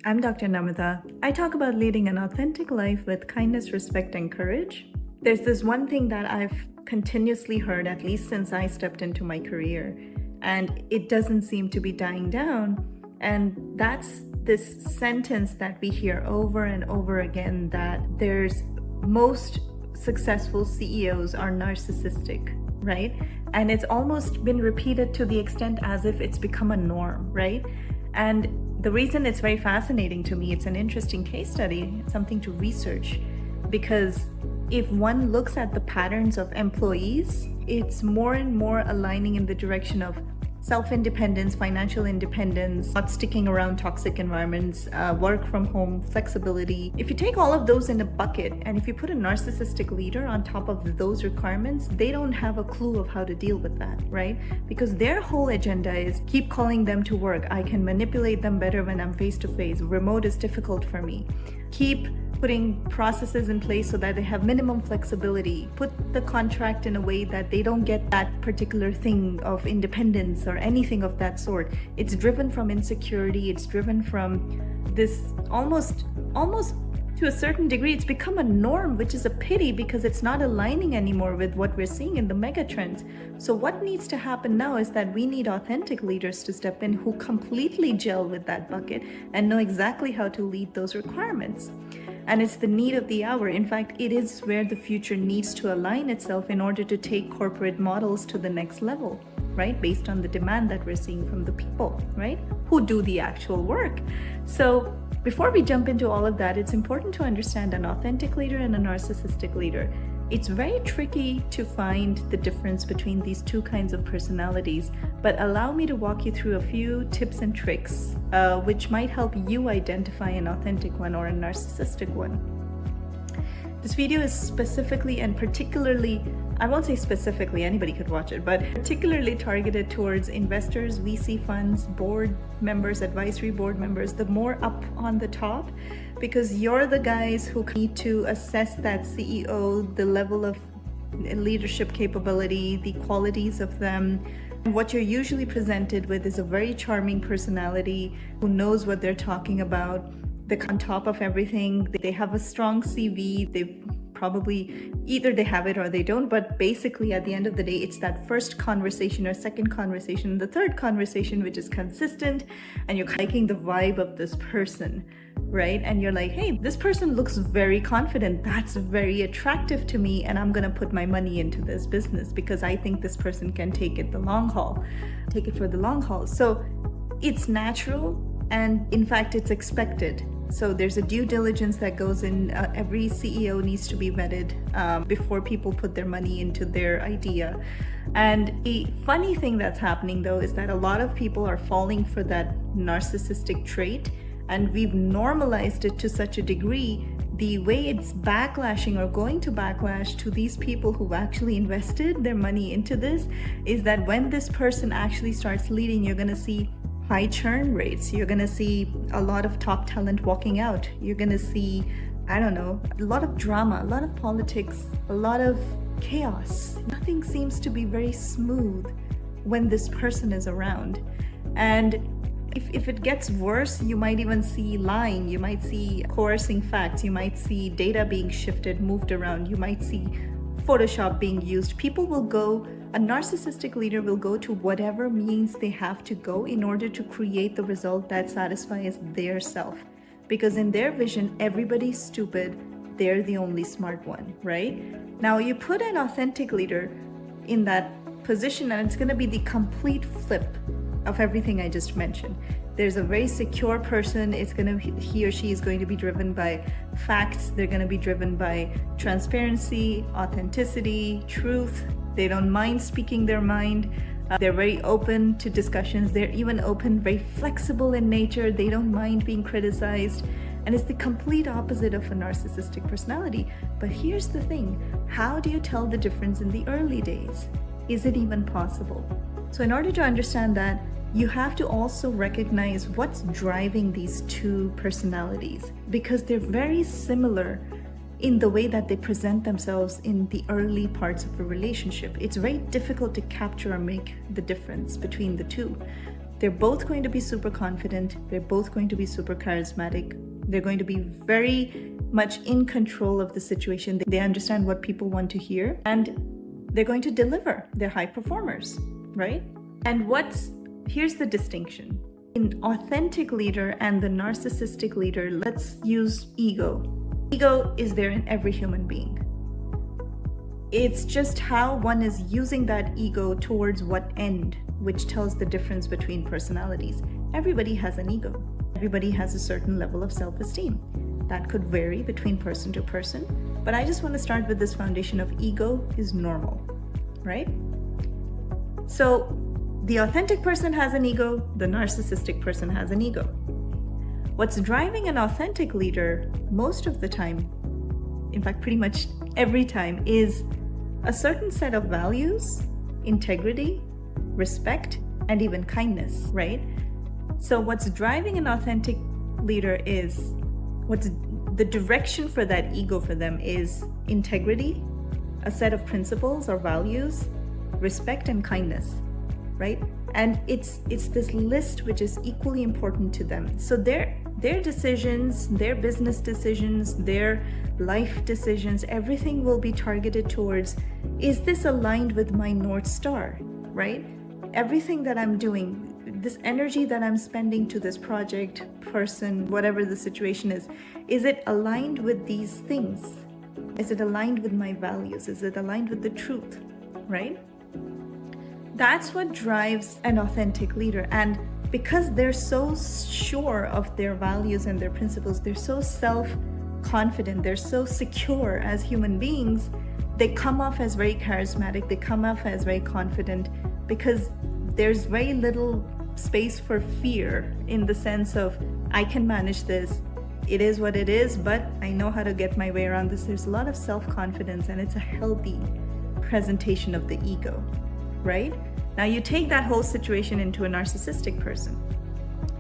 I'm Dr. Namita. I talk about leading an authentic life with kindness, respect, and courage. There's this one thing that I've continuously heard, at least since I stepped into my career, and it doesn't seem to be dying down. And that's this sentence that we hear over and over again, that there's most successful CEOs are narcissistic, right? And it's almost been repeated to the extent as if it's become a norm, right? And the reason it's very fascinating to me, it's an interesting case study, something to research, because if one looks at the patterns of employees, it's more and more aligning in the direction of self-independence, financial independence, not sticking around toxic environments, work from home, flexibility. If you take all of those in a bucket and if you put a narcissistic leader on top of those requirements, they don't have a clue of how to deal with that, right? Because their whole agenda is keep calling them to work. I can manipulate them better when I'm face to face. Remote is difficult for me. Keep putting processes in place so that they have minimum flexibility. Put the contract in a way that they don't get that particular thing of independence or anything of that sort. It's driven from insecurity. It's driven from this almost to a certain degree, it's become a norm, which is a pity because it's not aligning anymore with what we're seeing in the mega trends. So what needs to happen now is that we need authentic leaders to step in who completely gel with that bucket and know exactly how to lead those requirements. And it's the need of the hour. In fact, it is where the future needs to align itself in order to take corporate models to the next level, right? Based on the demand that we're seeing from the people, right? Who do the actual work. So before we jump into all of that, it's important to understand an authentic leader and a narcissistic leader. It's very tricky to find the difference between these two kinds of personalities, but allow me to walk you through a few tips and tricks which might help you identify an authentic one or a narcissistic one. This video is specifically and particularly, I won't say specifically, anybody could watch it, but particularly targeted towards investors, VC funds, board members, advisory board members, the more up on the top, because you're the guys who need to assess that CEO, the level of leadership capability, the qualities of them. What you're usually presented with is a very charming personality who knows what they're talking about. They're on top of everything. They have a strong CV. They've probably either they have it or they don't, but basically at the end of the day, it's that first conversation or second conversation, the third conversation, which is consistent, and you're liking the vibe of this person, right? And you're like, hey, this person looks very confident. That's very attractive to me, and I'm gonna put my money into this business because I think this person can take it for the long haul. So it's natural, and in fact, it's expected. So there's a due diligence that goes in. Every CEO needs to be vetted before people put their money into their idea. And a funny thing that's happening though is that a lot of people are falling for that narcissistic trait, and we've normalized it to such a degree. The way it's backlashing or going to backlash to these people who've actually invested their money into this is that when this person actually starts leading, you're gonna see high churn rates. You're gonna see a lot of top talent walking out. You're gonna see, I don't know, a lot of drama, a lot of politics, a lot of chaos. Nothing seems to be very smooth when this person is around. And if it gets worse, you might even see lying, you might see coercing facts, you might see data being shifted, moved around, you might see Photoshop being used. A narcissistic leader will go to whatever means they have to go in order to create the result that satisfies their self. Because in their vision, everybody's stupid, they're the only smart one, right? Now you put an authentic leader in that position and it's gonna be the complete flip of everything I just mentioned. There's a very secure person. He or she is going to be driven by facts. They're going to be driven by transparency, authenticity, truth. They don't mind speaking their mind. They're very open to discussions. They're even open, very flexible in nature. They don't mind being criticized. And it's the complete opposite of a narcissistic personality. But here's the thing. How do you tell the difference in the early days? Is it even possible? So in order to understand that, you have to also recognize what's driving these two personalities, because they're very similar in the way that they present themselves in the early parts of a relationship. It's very difficult to capture or make the difference between the two. They're both going to be super confident. They're both going to be super charismatic. They're going to be very much in control of the situation. They understand what people want to hear, and they're going to deliver. They're high performers, right? And here's the distinction. In authentic leader and the narcissistic leader, let's use ego. Ego is there in every human being. It's just how one is using that ego towards what end, which tells the difference between personalities. Everybody has an ego. Everybody has a certain level of self-esteem. That could vary between person to person, but I just want to start with this foundation of ego is normal, right? So the authentic person has an ego, the narcissistic person has an ego. What's driving an authentic leader most of the time, in fact, pretty much every time, is a certain set of values, integrity, respect, and even kindness, right? So what's driving an authentic leader is, what's the direction for that ego for them is integrity, a set of principles or values, respect, and kindness, right? And it's this list which is equally important to them. So their decisions, their business decisions, their life decisions, everything will be targeted towards, is this aligned with my North Star, right? Everything that I'm doing, this energy that I'm spending to this project, person, whatever the situation is it aligned with these things? Is it aligned with my values? Is it aligned with the truth, right? That's what drives an authentic leader. And because they're so sure of their values and their principles, they're so self-confident, they're so secure as human beings, they come off as very charismatic, they come off as very confident, because there's very little space for fear, in the sense of, I can manage this, it is what it is, but I know how to get my way around this. There's a lot of self-confidence, and it's a healthy presentation of the ego, right? Now you take that whole situation into a narcissistic person.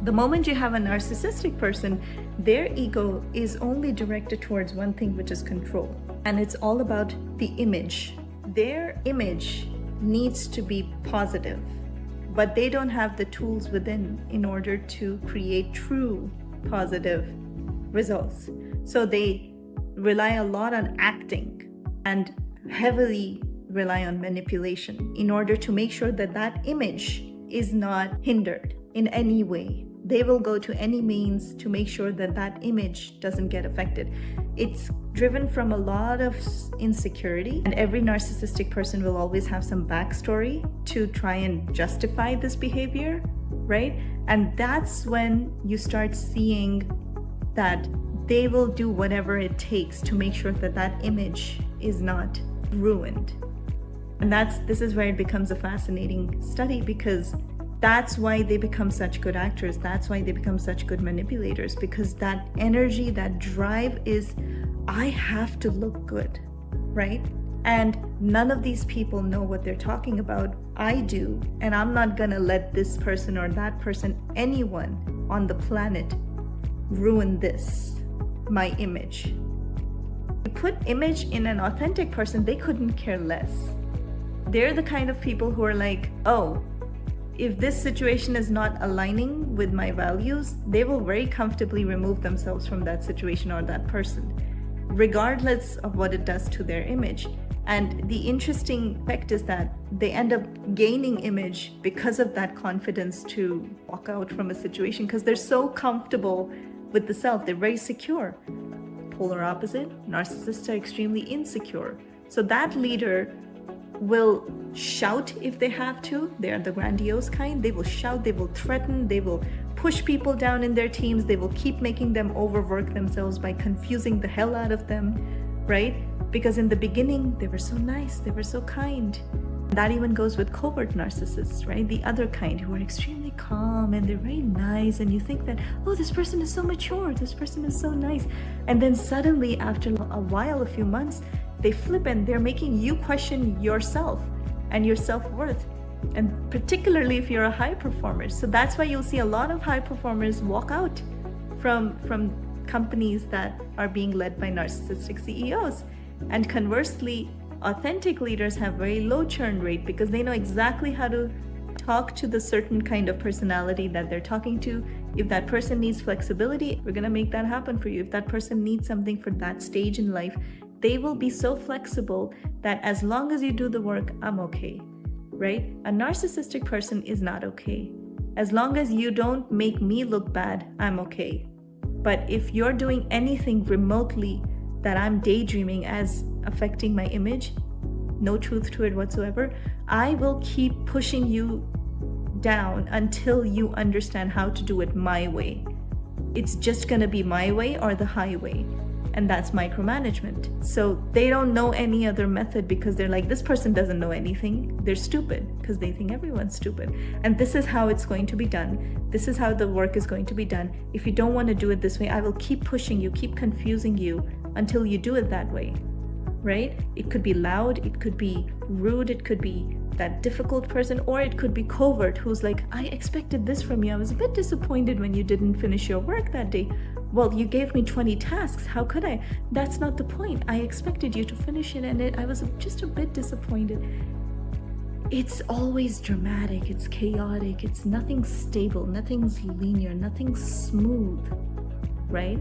The moment you have a narcissistic person, their ego is only directed towards one thing, which is control. And it's all about the image. Their image needs to be positive, but they don't have the tools within in order to create true positive results. So they rely a lot on acting and heavily rely on manipulation in order to make sure that that image is not hindered in any way. They will go to any means to make sure that that image doesn't get affected. It's driven from a lot of insecurity, and every narcissistic person will always have some backstory to try and justify this behavior, right? And that's when you start seeing that they will do whatever it takes to make sure that that image is not ruined. And this is where it becomes a fascinating study, because that's why they become such good actors. That's why they become such good manipulators, because that energy, that drive is, I have to look good, right? And none of these people know what they're talking about. I do. And I'm not gonna let this person or that person, anyone on the planet, ruin this, my image. You put image in an authentic person, they couldn't care less. They're the kind of people who are like, oh, if this situation is not aligning with my values, they will very comfortably remove themselves from that situation or that person, regardless of what it does to their image. And the interesting fact is that they end up gaining image because of that confidence to walk out from a situation, because they're so comfortable with the self. They're very secure. Polar opposite, narcissists are extremely insecure. So that leader will shout if they have to. They are the grandiose kind. They will shout, they will threaten, they will push people down in their teams, they will keep making them overwork themselves by confusing the hell out of them, right? Because in the beginning, they were so nice, they were so kind. That even goes with covert narcissists, right? The other kind, who are extremely calm and they're very nice, and you think that, oh, this person is so mature, this person is so nice. And then suddenly, after a while, a few months, they flip and they're making you question yourself and your self-worth, and particularly if you're a high performer. So that's why you'll see a lot of high performers walk out from companies that are being led by narcissistic CEOs. And conversely, authentic leaders have very low churn rate, because they know exactly how to talk to the certain kind of personality that they're talking to. If that person needs flexibility, we're going to make that happen for you. If that person needs something for that stage in life, they will be so flexible that as long as you do the work, I'm okay, right? A narcissistic person is not okay. As long as you don't make me look bad, I'm okay. But if you're doing anything remotely that I'm daydreaming as affecting my image, no truth to it whatsoever, I will keep pushing you down until you understand how to do it my way. It's just gonna be my way or the highway. And that's micromanagement. So they don't know any other method because they're like, this person doesn't know anything. They're stupid because they think everyone's stupid. And this is how it's going to be done. This is how the work is going to be done. If you don't want to do it this way, I will keep pushing you, keep confusing you until you do it that way, right? It could be loud, it could be rude, it could be that difficult person, or it could be covert who's like, I expected this from you. I was a bit disappointed when you didn't finish your work that day. Well, you gave me 20 tasks. How could I? That's not the point. I expected you to finish it, and I was just a bit disappointed. It's always dramatic. It's chaotic. It's nothing stable. Nothing's linear. Nothing's smooth, right?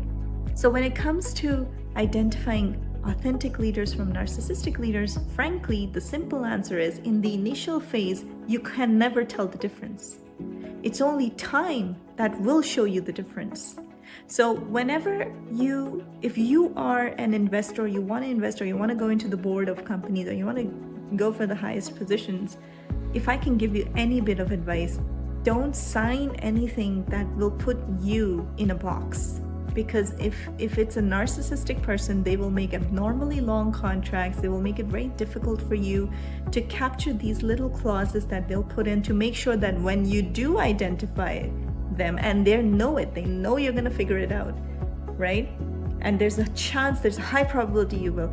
So when it comes to identifying authentic leaders from narcissistic leaders, frankly, the simple answer is in the initial phase, you can never tell the difference. It's only time that will show you the difference. So whenever if you are an investor, you want to invest, or you want to go into the board of companies, or you want to go for the highest positions, if I can give you any bit of advice, don't sign anything that will put you in a box. Because if it's a narcissistic person, they will make abnormally long contracts. They will make it very difficult for you to capture these little clauses that they'll put in to make sure that when you do identify them, and they know you're going to figure it out, right? And there's a high probability you will.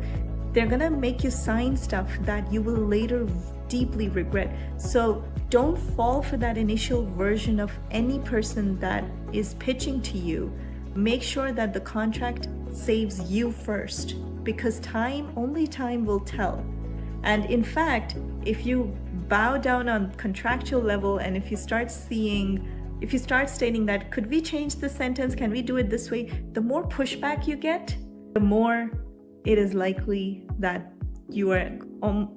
They're going to make you sign stuff that you will later deeply regret. So don't fall for that initial version of any person that is pitching to you. Make sure that the contract saves you first, because only time will tell. And in fact, if you bow down on contractual level, and if you start stating that, could we change this sentence? Can we do it this way? The more pushback you get, the more it is likely that you are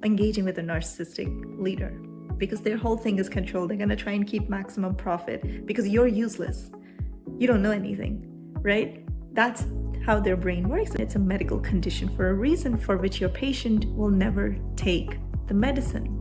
engaging with a narcissistic leader, because their whole thing is control. They're going to try and keep maximum profit because you're useless. You don't know anything, right? That's how their brain works. It's a medical condition for a reason, for which your patient will never take the medicine.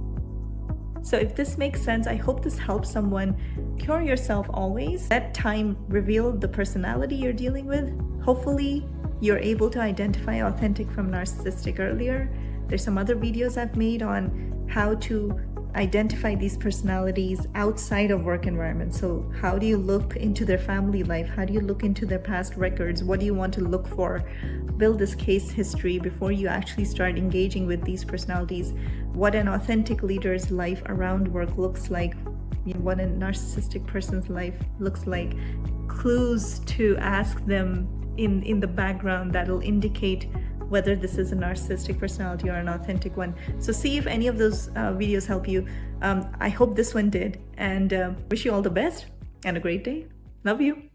So if this makes sense, I hope this helps someone. Cure yourself always. Let time reveal the personality you're dealing with. Hopefully, you're able to identify authentic from narcissistic earlier. There's some other videos I've made on how to identify these personalities outside of work environment. So how do you look into their family life? How do you look into their past records? What do you want to look for? Build this case history before you actually start engaging with these personalities. What an authentic leader's life around work looks like. What a narcissistic person's life looks like. Clues to ask them in the background that'll indicate whether this is a narcissistic personality or an authentic one. So see if any of those videos help you. I hope this one did, and wish you all the best and a great day. Love you.